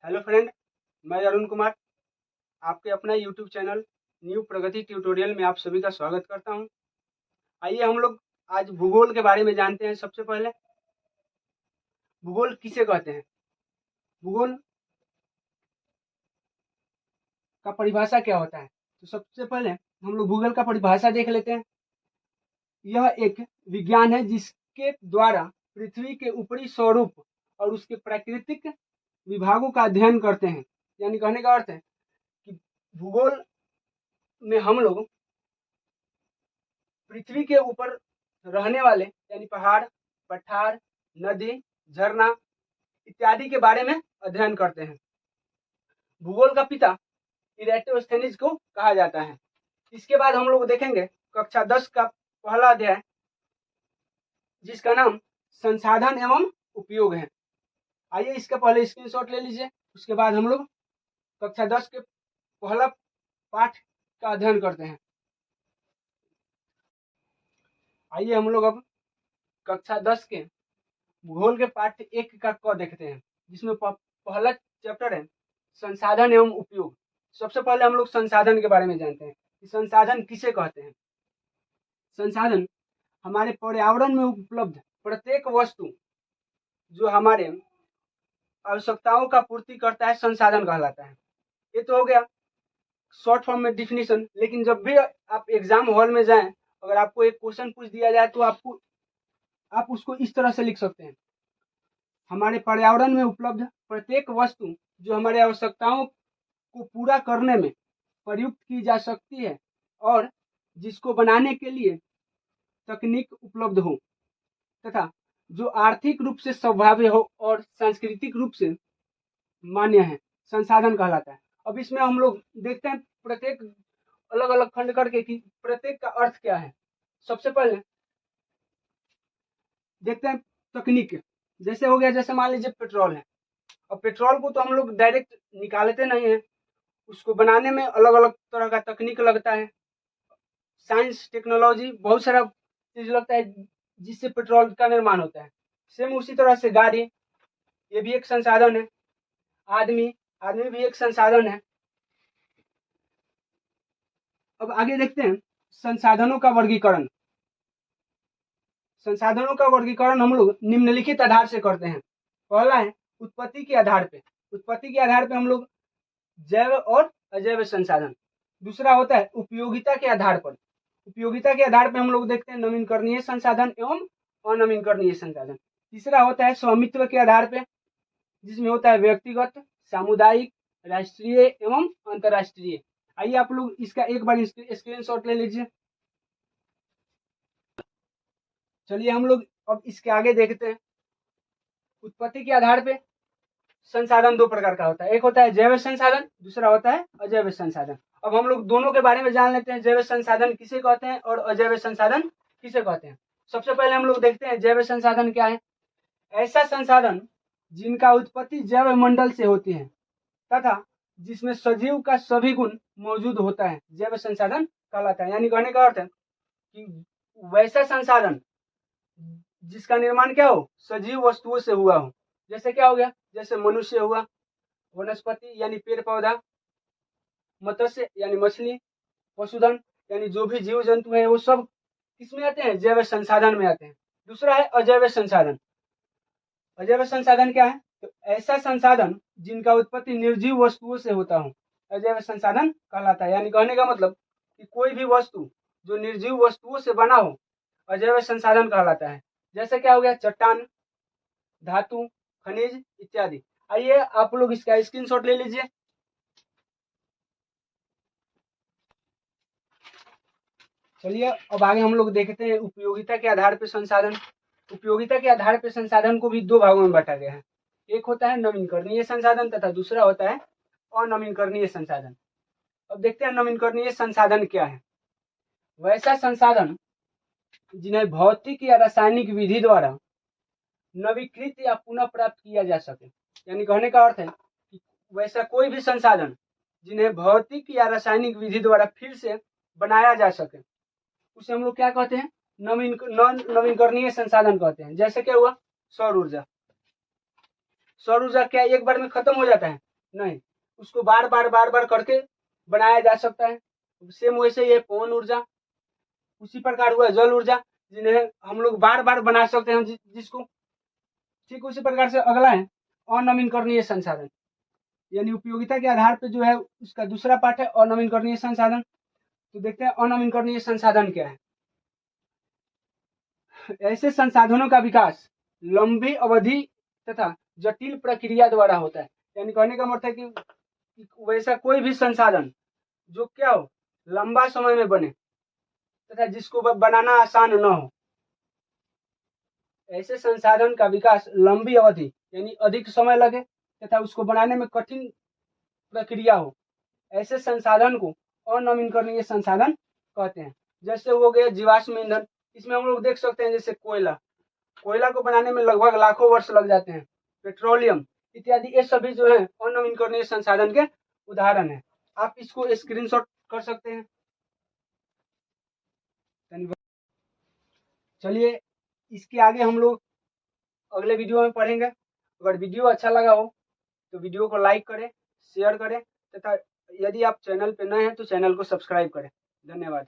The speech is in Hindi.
हेलो फ्रेंड, मैं अरुण कुमार आपके अपना यूट्यूब चैनल न्यू प्रगति ट्यूटोरियल में आप सभी का स्वागत करता हूं। आइए हम लोग आज भूगोल के बारे में जानते हैं। सबसे पहले भूगोल किसे कहते हैं, भूगोल का परिभाषा क्या होता है। तो सबसे पहले हम लोग भूगोल का परिभाषा देख लेते हैं। यह एक विज्ञान है जिसके द्वारा पृथ्वी के ऊपरी स्वरूप और उसके प्राकृतिक विभागों का अध्ययन करते हैं। यानी कहने का अर्थ है कि भूगोल में हम लोग पृथ्वी के ऊपर रहने वाले यानी पहाड़, पठार, नदी, झरना इत्यादि के बारे में अध्ययन करते हैं। भूगोल का पिता इरेटोस्थेनीज को कहा जाता है। इसके बाद हम लोग देखेंगे कक्षा 10 का पहला अध्याय जिसका नाम संसाधन एवं उपयोग है। आइए इसका पहले स्क्रीनशॉट ले लीजिए। उसके बाद हम लोग कक्षा 10 के पहला पाठ का अध्ययन करते हैं। आइए हम लोग अब कक्षा 10 के भूगोल के पाठ 1 का क देखते हैं, जिसमें पहला चैप्टर है संसाधन एवं उपयोग। सबसे पहले हम लोग संसाधन के बारे में जानते हैं कि संसाधन किसे कहते हैं। संसाधन हमारे पर्यावरण में उपलब्ध प्रत्येक वस्तु जो हमारे आवश्यकताओं का पूर्ति करता है संसाधन कहलाता है। ये तो हो गया शॉर्ट फॉर्म में डिफिनीशन। लेकिन जब भी आप एग्जाम हॉल में जाएं, अगर आपको एक क्वेश्चन पूछ दिया जाए तो आप उसको इस तरह से लिख सकते हैं, हमारे पर्यावरण में उपलब्ध प्रत्येक वस्तु जो हमारे आवश्यकताओं को पूरा करने में प्रयुक्त की जा सकती है और जिसको बनाने के लिए तकनीक उपलब्ध हो तथा जो आर्थिक रूप से संभाव्य हो और सांस्कृतिक रूप से मान्य है, संसाधन कहलाता है। अब इसमें हम लोग देखते हैं प्रत्येक अलग अलग खंड करके कि प्रत्येक का अर्थ क्या है। सबसे पहले देखते हैं तकनीक। जैसे हो गया, जैसे मान लीजिए पेट्रोल है। अब पेट्रोल को तो हम लोग डायरेक्ट निकालते नहीं है, उसको बनाने में अलग अलग तरह का तकनीक लगता है, साइंस टेक्नोलॉजी बहुत सारा चीज लगता है जिससे पेट्रोल का निर्माण होता है। सेम उसी तरह से गाड़ी, ये भी एक संसाधन है। आदमी आदमी भी एक संसाधन है। अब आगे देखते हैं संसाधनों का वर्गीकरण। संसाधनों का वर्गीकरण हम लोग निम्नलिखित आधार से करते हैं। पहला है उत्पत्ति के आधार पे। उत्पत्ति के आधार पे हम लोग जैव और अजैव संसाधन। दूसरा होता है उपयोगिता के आधार पर। उपयोगिता के आधार पर हम लोग देखते हैं नवीनकरणीय संसाधन एवं अनवीनकरणीय संसाधन। तीसरा होता है स्वामित्व के आधार पे, जिसमें होता है व्यक्तिगत, सामुदायिक, राष्ट्रीय एवं अंतरराष्ट्रीय। आइए आप लोग इसका एक बार स्क्रीनशॉट ले लीजिए। चलिए हम लोग अब इसके आगे देखते हैं। उत्पत्ति के आधार पे संसाधन दो प्रकार का होता है, एक होता है जैव संसाधन, दूसरा होता है अजैव संसाधन। अब हम लोग दोनों के बारे में जान लेते हैं, जैव संसाधन किसे कहते हैं और अजैव संसाधन किसे कहते हैं। सबसे पहले हम लोग देखते हैं जैव संसाधन क्या है। ऐसा संसाधन जिनका उत्पत्ति जैव मंडल से होती है तथा जिसमें सजीव का सभी गुण मौजूद होता है, जैव संसाधन कहलाता है। यानी कहने का अर्थ है कि वैसा संसाधन जिसका निर्माण क्या हो, सजीव वस्तुओं से हुआ हो। जैसे क्या हो गया, जैसे मनुष्य हुआ, वनस्पति यानी पेड़ पौधा, मत्स्य यानी मछली, पशुधन यानी जो भी जीव जंतु है वो सब किसमें आते हैं, जैव संसाधन में आते हैं। दूसरा है अजैव संसाधन। अजैव संसाधन क्या है, तो ऐसा संसाधन जिनका उत्पत्ति निर्जीव वस्तुओं से होता हो, अजैव संसाधन कहलाता है। यानी कहने का मतलब कि कोई भी वस्तु जो निर्जीव वस्तुओं से बना हो, अजैव संसाधन कहलाता है। जैसे क्या हो गया, चट्टान, धातु, खनिज इत्यादि। आइए आप लोग इसका स्क्रीनशॉट ले लीजिए। चलिए अब आगे हम लोग देखते हैं उपयोगिता के आधार पर संसाधन। उपयोगिता के आधार पर संसाधन को भी दो भागों में बांटा गया है। एक होता है नवीनकरणीय संसाधन तथा दूसरा होता है अनवीनकरणीय संसाधन। अब देखते हैं नवीनकरणीय संसाधन क्या है। वैसा संसाधन जिन्हें भौतिक या रासायनिक विधि द्वारा नवीकृत या पुनः प्राप्त किया जा सके। यानी कहने का अर्थ है कि वैसा कोई भी संसाधन जिन्हें भौतिक या रासायनिक विधि द्वारा फिर से बनाया जा सके, उसे हम लोग क्या कहते हैं, नवीनकरणीय संसाधन कहते हैं। जैसे क्या हुआ, सौर ऊर्जा। सौर ऊर्जा क्या एक बार में खत्म हो जाता है, नहीं, उसको बार बार करके बनाया जा सकता है। सेम वैसे ये पवन ऊर्जा, उसी प्रकार हुआ जल ऊर्जा, जिन्हें हम लोग बार बार बना सकते हैं जिसको। ठीक उसी प्रकार से अगला है अनवीनकरणीय संसाधन, यानी उपयोगिता के आधार पर जो है उसका दूसरा पार्ट है अनवीनकरणीय संसाधन। तो देखते हैं अनवीनकरणीय संसाधन क्या है। ऐसे संसाधनों का विकास लंबी अवधि तथा जटिल प्रक्रिया द्वारा होता है। यानी कहने का मतलब है कि वैसा कोई भी संसाधन जो क्या हो, लंबा समय में बने तथा जिसको बनाना आसान न हो, ऐसे संसाधन का विकास लंबी अवधि यानी अधिक समय लगे तथा उसको बनाने में कठिन प्रक्रिया हो, ऐसे संसाधन को अनवीनकरणीय संसाधन कहते हैं। जैसे हो गए जीवाश्म ईंधन, इसमें हम लोग देख सकते हैं जैसे कोयला को बनाने में लगभग लाखों वर्ष लग जाते हैं। पेट्रोलियम इत्यादि ये सभी जो है अनवीनकरणीय संसाधन के उदाहरण है। आप इसको स्क्रीनशॉट कर सकते हैं। चलिए इसके आगे हम लोग अगले वीडियो में पढ़ेंगे। अगर वीडियो अच्छा लगा हो तो वीडियो को लाइक करें, शेयर करें तथा यदि आप चैनल पे नए हैं तो चैनल को सब्सक्राइब करें। धन्यवाद।